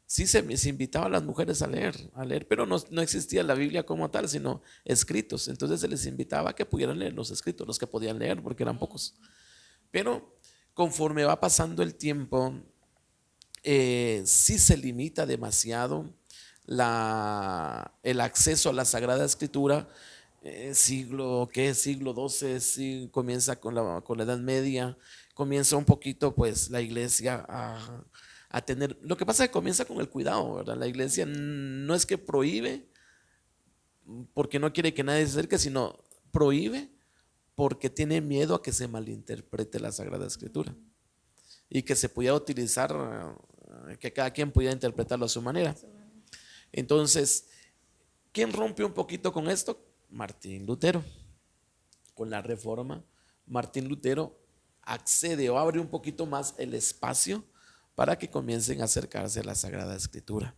sí se invitaba a las mujeres a leer, pero no existía la Biblia como tal, sino escritos. Entonces se les invitaba a que pudieran leer los escritos, los que podían leer, porque eran pocos. Pero conforme va pasando el tiempo, sí se limita demasiado el acceso a la Sagrada Escritura. Siglo XII, sí, comienza con la Edad Media, comienza un poquito pues la iglesia a tener, lo que pasa es que comienza con el cuidado, ¿verdad? La iglesia no es que prohíbe porque no quiere que nadie se acerque, sino prohíbe porque tiene miedo a que se malinterprete la Sagrada Escritura y que se pudiera utilizar, que cada quien pudiera interpretarlo a su manera. Entonces, ¿quién rompe un poquito con esto? Martín Lutero. Con la Reforma, Martín Lutero accede o abre un poquito más el espacio para que comiencen a acercarse a la Sagrada Escritura.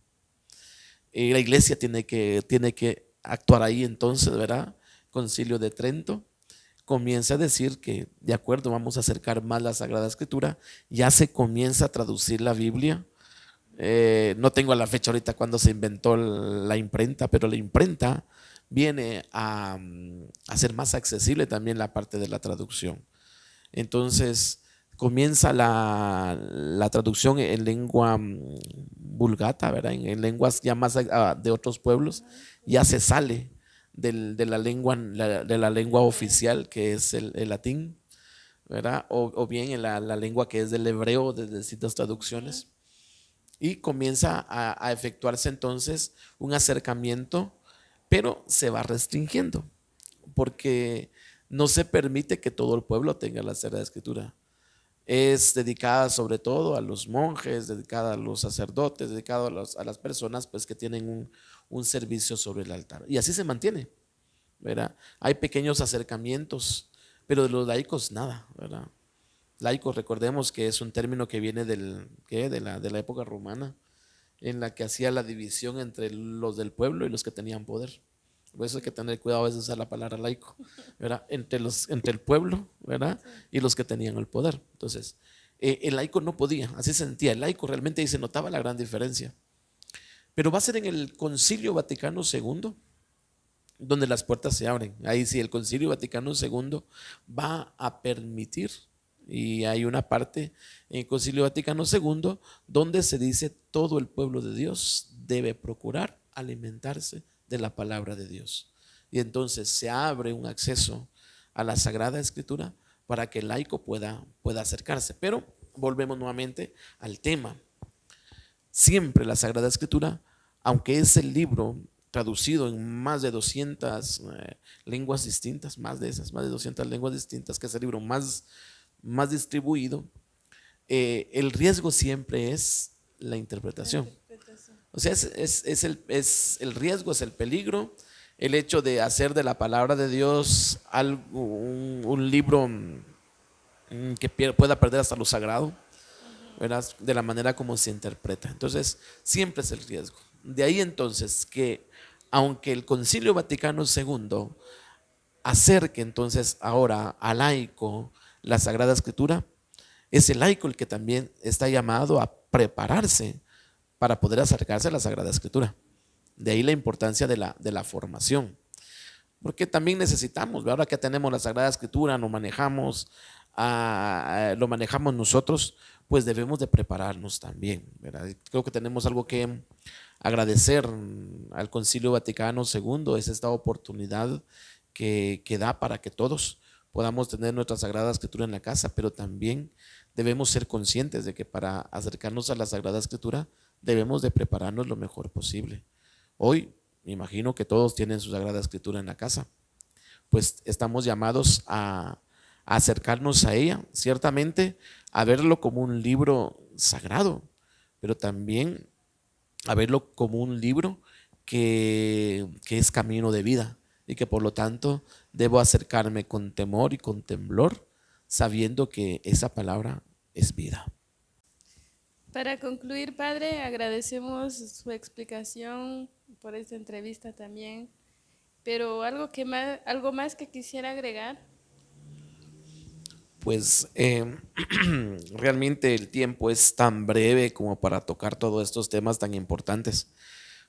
Y la iglesia tiene que actuar ahí entonces, ¿verdad? Concilio de Trento comienza a decir que de acuerdo, vamos a acercar más la Sagrada Escritura. Ya se comienza a traducir la Biblia. No tengo la fecha ahorita cuando se inventó la imprenta, pero la imprenta viene a hacer más accesible también la parte de la traducción. Entonces comienza la traducción en lengua vulgata, ¿verdad? En lenguas ya más de otros pueblos, ya se sale de la lengua oficial, que es el latín, ¿verdad? O bien en la lengua que es del hebreo, de distintas traducciones, y comienza a efectuarse entonces un acercamiento, pero se va restringiendo porque no se permite que todo el pueblo tenga la Sagrada Escritura. Es dedicada sobre todo a los monjes, dedicada a los sacerdotes, dedicada a las personas pues, que tienen un servicio sobre el altar. Y así se mantiene, ¿verdad? Hay pequeños acercamientos, pero de los laicos nada, ¿verdad? Laicos, recordemos que es un término que viene de la época romana, en la que hacía la división entre los del pueblo y los que tenían poder. Por eso hay que tener cuidado a veces de usar la palabra laico, ¿verdad? Entre el pueblo, ¿verdad? Y los que tenían el poder. Entonces, el laico no podía, así se sentía. El laico realmente ahí se notaba la gran diferencia. Pero va a ser en el Concilio Vaticano II donde las puertas se abren. Ahí sí, el Concilio Vaticano II va a permitir, y hay una parte en el Concilio Vaticano II donde se dice todo el pueblo de Dios debe procurar alimentarse de la palabra de Dios. Y entonces se abre un acceso a la Sagrada Escritura para que el laico pueda acercarse. Pero volvemos nuevamente al tema. Siempre la Sagrada Escritura, aunque es el libro traducido en más de 200 lenguas distintas, más de 200 lenguas distintas, que es el libro más distribuido, el riesgo siempre es la interpretación. O sea, es el riesgo, es el peligro, el hecho de hacer de la palabra de Dios algo, un libro que pueda perder hasta lo sagrado, ¿verdad? De la manera como se interpreta. Entonces, siempre es el riesgo. De ahí entonces que, aunque el Concilio Vaticano II acerque entonces ahora al laico la Sagrada Escritura, es el laico el que también está llamado a prepararse para poder acercarse a la Sagrada Escritura. De ahí la importancia de la formación. Porque también necesitamos, ahora que tenemos la Sagrada Escritura, lo manejamos nosotros, pues debemos de prepararnos también, ¿verdad? Creo que tenemos algo que agradecer al Concilio Vaticano II, es esta oportunidad que da para que todos podamos tener nuestra Sagrada Escritura en la casa, pero también debemos ser conscientes de que para acercarnos a la Sagrada Escritura debemos de prepararnos lo mejor posible. Hoy me imagino que todos tienen su Sagrada Escritura en la casa, pues estamos llamados a acercarnos a ella, ciertamente a verlo como un libro sagrado, pero también a verlo como un libro que es camino de vida y que por lo tanto debo acercarme con temor y con temblor, sabiendo que esa palabra es vida. Para concluir, Padre, agradecemos su explicación por esta entrevista también, pero algo más que quisiera agregar. Pues realmente el tiempo es tan breve como para tocar todos estos temas tan importantes,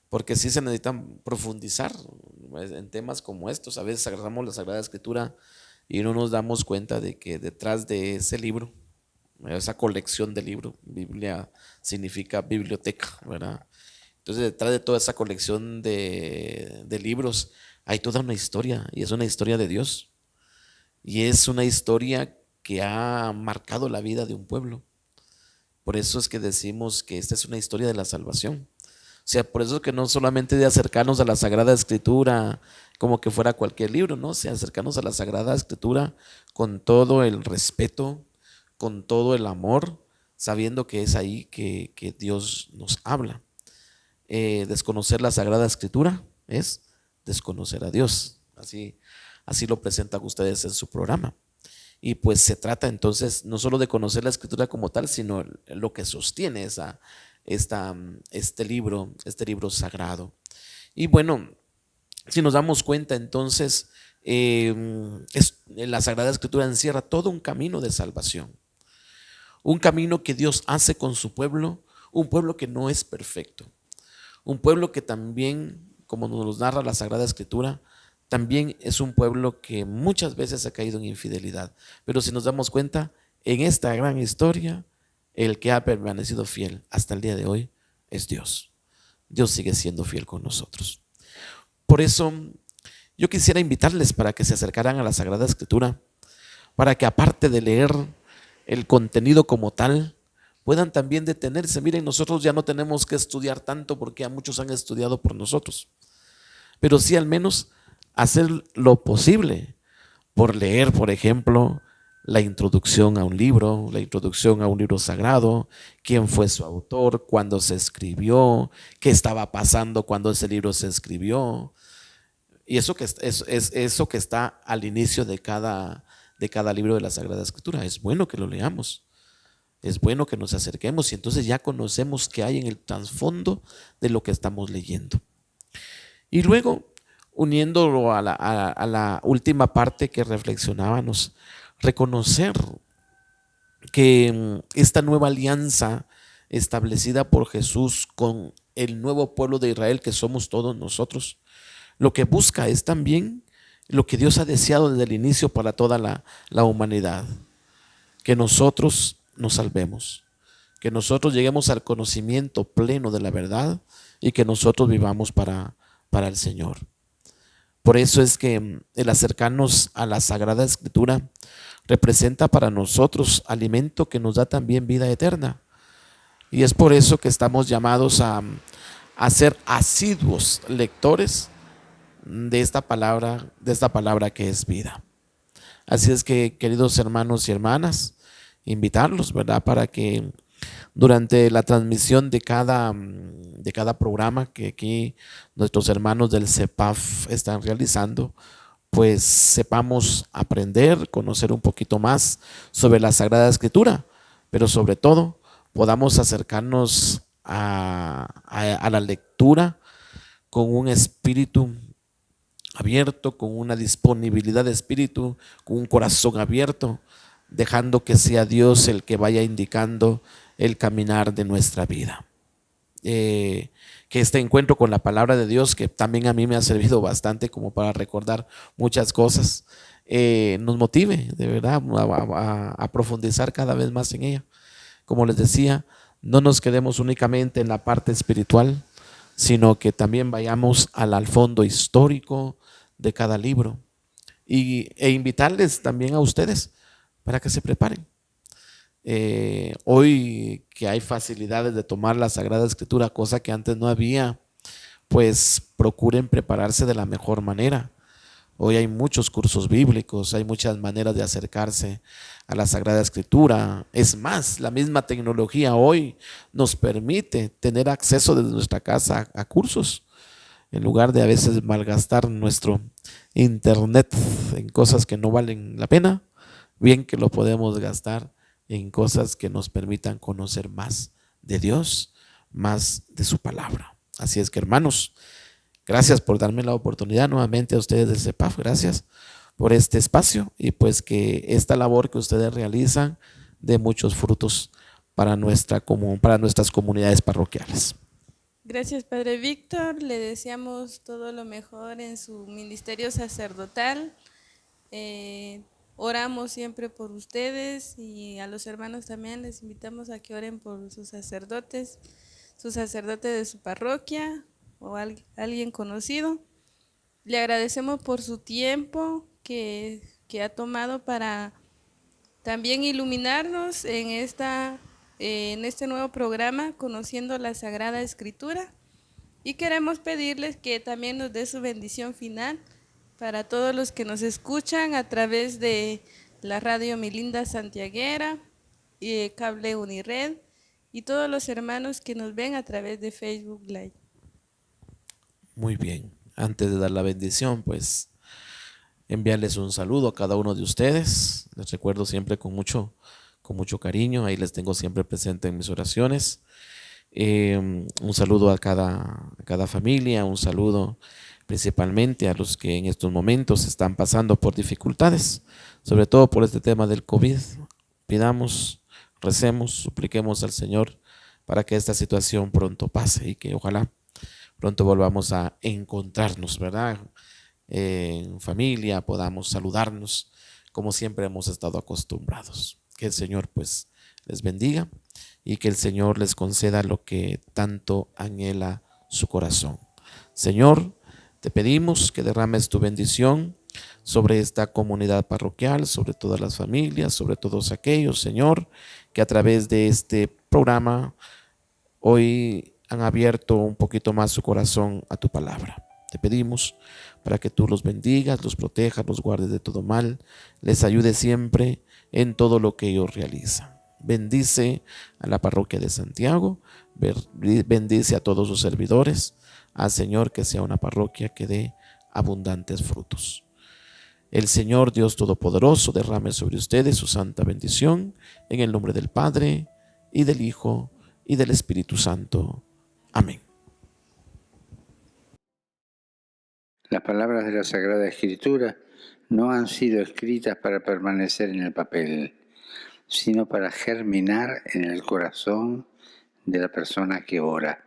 porque sí se necesitan profundizar en temas como estos. A veces agarramos la Sagrada Escritura y no nos damos cuenta de que detrás de ese libro, esa colección de libros, Biblia significa biblioteca, ¿verdad? Entonces detrás de toda esa colección de libros hay toda una historia, y es una historia de Dios, y es una historia que ha marcado la vida de un pueblo. Por eso es que decimos que esta es una historia de la salvación. O sea, por eso es que no solamente de acercarnos a la Sagrada Escritura como que fuera cualquier libro, ¿no? O sea, acercarnos a la Sagrada Escritura con todo el respeto, con todo el amor, sabiendo que es ahí que Dios nos habla. Desconocer la Sagrada Escritura es desconocer a Dios. Así lo presentan ustedes en su programa. Y pues se trata entonces no solo de conocer la Escritura como tal, sino lo que sostiene este libro sagrado. Y bueno, si nos damos cuenta entonces, la Sagrada Escritura encierra todo un camino de salvación, un camino que Dios hace con su pueblo, un pueblo que no es perfecto, un pueblo que también, como nos narra la Sagrada Escritura, también es un pueblo que muchas veces ha caído en infidelidad. Pero si nos damos cuenta, en esta gran historia, el que ha permanecido fiel hasta el día de hoy es Dios. Dios sigue siendo fiel con nosotros. Por eso, yo quisiera invitarles para que se acercaran a la Sagrada Escritura, para que aparte de leer el contenido como tal, puedan también detenerse. Miren, nosotros ya no tenemos que estudiar tanto porque ya muchos han estudiado por nosotros, pero sí al menos hacer lo posible por leer, por ejemplo, la introducción a un libro sagrado, quién fue su autor, cuándo se escribió, qué estaba pasando cuando ese libro se escribió. Y eso que está al inicio de cada libro de la Sagrada Escritura, es bueno que lo leamos, es bueno que nos acerquemos y entonces ya conocemos qué hay en el trasfondo de lo que estamos leyendo. Y luego, uniéndolo a la última parte que reflexionábamos, reconocer que esta nueva alianza establecida por Jesús con el nuevo pueblo de Israel que somos todos nosotros, lo que busca es también lo que Dios ha deseado desde el inicio para toda la humanidad, que nosotros nos salvemos, que nosotros lleguemos al conocimiento pleno de la verdad y que nosotros vivamos para el Señor. Por eso es que el acercarnos a la Sagrada Escritura representa para nosotros alimento que nos da también vida eterna. Y es por eso que estamos llamados a ser asiduos lectores de esta palabra que es vida. Así es que, queridos hermanos y hermanas, invitarlos, ¿verdad?, para que durante la transmisión de cada programa que aquí nuestros hermanos del CEPAF están realizando, pues sepamos aprender, conocer un poquito más sobre la Sagrada Escritura, pero sobre todo podamos acercarnos a la lectura con un espíritu abierto, con una disponibilidad de espíritu, con un corazón abierto, dejando que sea Dios el que vaya indicando el caminar de nuestra vida. Que este encuentro con la palabra de Dios, que también a mí me ha servido bastante como para recordar muchas cosas, nos motive de verdad a profundizar cada vez más en ella. Como les decía, no nos quedemos únicamente en la parte espiritual, sino que también vayamos al fondo histórico de cada libro e invitarles también a ustedes para que se preparen. Hoy que hay facilidades de tomar la Sagrada Escritura, cosa que antes no había, pues procuren prepararse de la mejor manera. Hoy hay muchos cursos bíblicos, hay muchas maneras de acercarse a la Sagrada Escritura. Es más, la misma tecnología hoy nos permite tener acceso desde nuestra casa a cursos, en lugar de a veces malgastar nuestro internet en cosas que no valen la pena, bien que lo podemos gastar en cosas que nos permitan conocer más de Dios, más de su palabra. Así es que, hermanos, gracias por darme la oportunidad nuevamente a ustedes del CEPAF, gracias por este espacio y pues que esta labor que ustedes realizan dé muchos frutos para nuestras comunidades parroquiales. Gracias, Padre Víctor. Le deseamos todo lo mejor en su ministerio sacerdotal. Oramos siempre por ustedes y a los hermanos también les invitamos a que oren por sus sacerdotes, su sacerdote de su parroquia o alguien conocido. Le agradecemos por su tiempo que ha tomado para también iluminarnos en este nuevo programa, Conociendo la Sagrada Escritura. Y queremos pedirles que también nos dé su bendición final para todos los que nos escuchan a través de la radio Mi Linda Santiaguera, Cable Unired y todos los hermanos que nos ven a través de Facebook Live. Muy bien, antes de dar la bendición, pues enviarles un saludo a cada uno de ustedes. Les recuerdo siempre con mucho cariño, ahí les tengo siempre presente en mis oraciones. Un saludo a cada familia, un saludo principalmente a los que en estos momentos están pasando por dificultades, sobre todo por este tema del COVID. Pidamos, recemos, supliquemos al Señor para que esta situación pronto pase y que ojalá pronto volvamos a encontrarnos, ¿verdad? En familia, podamos saludarnos como siempre hemos estado acostumbrados. Que el Señor pues les bendiga y que el Señor les conceda lo que tanto anhela su corazón. Señor, te pedimos que derrames tu bendición sobre esta comunidad parroquial, sobre todas las familias, sobre todos aquellos, Señor, que a través de este programa hoy han abierto un poquito más su corazón a tu palabra. Te pedimos para que tú los bendigas, los protejas, los guardes de todo mal, les ayude siempre en todo lo que ellos realizan. Bendice a la parroquia de Santiago, bendice a todos sus servidores, al Señor, que sea una parroquia que dé abundantes frutos. El Señor Dios Todopoderoso derrame sobre ustedes su santa bendición, en el nombre del Padre, y del Hijo, y del Espíritu Santo. Amén. Las palabras de la Sagrada Escritura no han sido escritas para permanecer en el papel, sino para germinar en el corazón de la persona que ora.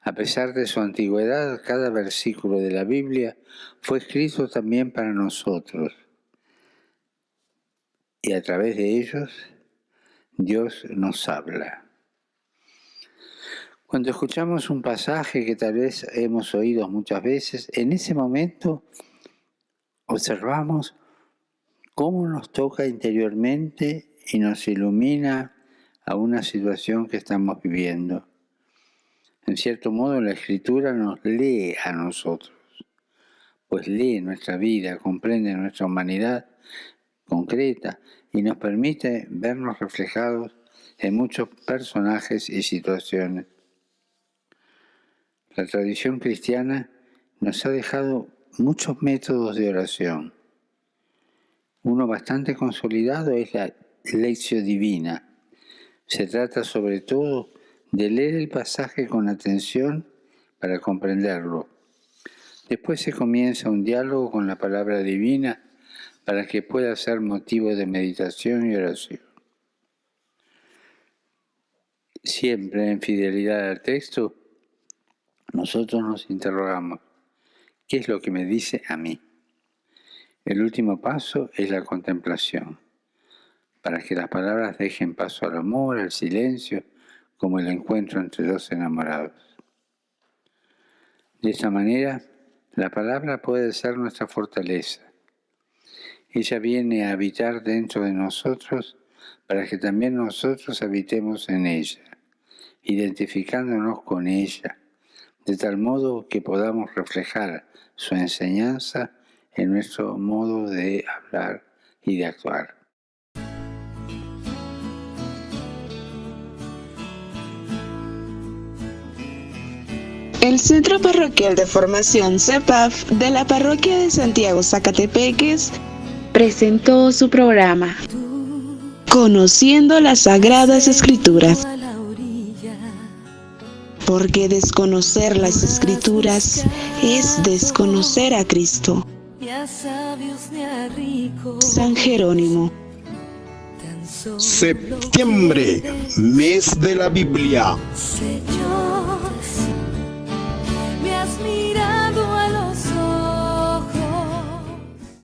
A pesar de su antigüedad, cada versículo de la Biblia fue escrito también para nosotros. Y a través de ellos, Dios nos habla. Cuando escuchamos un pasaje que tal vez hemos oído muchas veces, en ese momento observamos cómo nos toca interiormente y nos ilumina a una situación que estamos viviendo. En cierto modo, la Escritura nos lee a nosotros, pues lee nuestra vida, comprende nuestra humanidad concreta y nos permite vernos reflejados en muchos personajes y situaciones. La tradición cristiana nos ha dejado muchos métodos de oración. Uno bastante consolidado es la lección divina. Se trata sobre todo de leer el pasaje con atención para comprenderlo. Después se comienza un diálogo con la palabra divina para que pueda ser motivo de meditación y oración. Siempre en fidelidad al texto, nosotros nos interrogamos, ¿qué es lo que me dice a mí? El último paso es la contemplación, para que las palabras dejen paso al amor, al silencio, como el encuentro entre dos enamorados. De esta manera, la palabra puede ser nuestra fortaleza. Ella viene a habitar dentro de nosotros para que también nosotros habitemos en ella, identificándonos con ella, de tal modo que podamos reflejar su enseñanza en nuestro modo de hablar y de actuar. El Centro Parroquial de Formación CEPAF de la Parroquia de Santiago Zacatepeques presentó su programa Conociendo las Sagradas Escrituras. Porque desconocer las Escrituras es desconocer a Cristo. San Jerónimo. Septiembre, mes de la Biblia. Me has mirado.